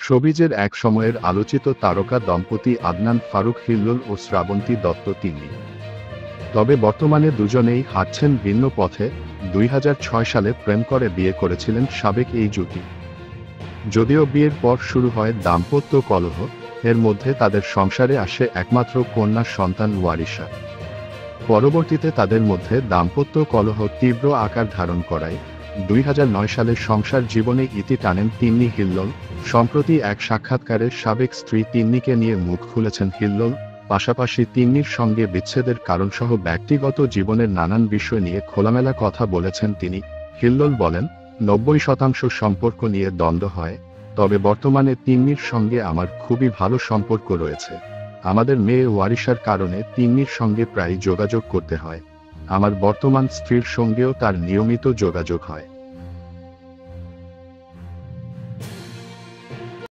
শোবিজের এক সময়ের আলোচিত তারকা দম্পতি আদনান ফারুক হিল্লোল ও শ্রাবন্তী দত্ত তিন্নি। তবে বর্তমানে দুজনেই হাঁটছেন ভিন্ন পথে। 2006 সালে প্রেম করে বিয়ে করেছিলেন সাবেক এই জুটি। যদিও বিয়ের পর শুরু হয় দাম্পত্য কলহ, এর মধ্যে তাদের সংসারে আসে একমাত্র কন্যা সন্তান ওয়ারিশা। পরবর্তীতে তাদের মধ্যে দাম্পত্য কলহ তীব্র আকার ধারণ করায় 2009 সালে সংসার জীবনে ইতি টানেন তিন্নি হিল্লোল। সম্প্রতি এক সাক্ষাৎকারে সাবেক স্ত্রী তিন্নিকে নিয়ে মুখ খুলেছেন হিল্লোল। পাশাপাশি তিন্নির সঙ্গে বিচ্ছেদের কারণসহ ব্যক্তিগত জীবনের নানান বিষয় নিয়ে খোলামেলা কথা বলেছেন তিনি। হিল্লোল বলেন, 90% সম্পর্ক নিয়ে দ্বন্দ্ব হয়, তবে বর্তমানে তিন্নির সঙ্গে আমার খুবই ভালো সম্পর্ক রয়েছে। আমাদের মেয়ে ওয়ারিশার কারণে তিন্নির সঙ্গে প্রায় যোগাযোগ করতে হয়। আমার বর্তমান স্ত্রীর সঙ্গেও তার নিয়মিত যোগাযোগ হয়।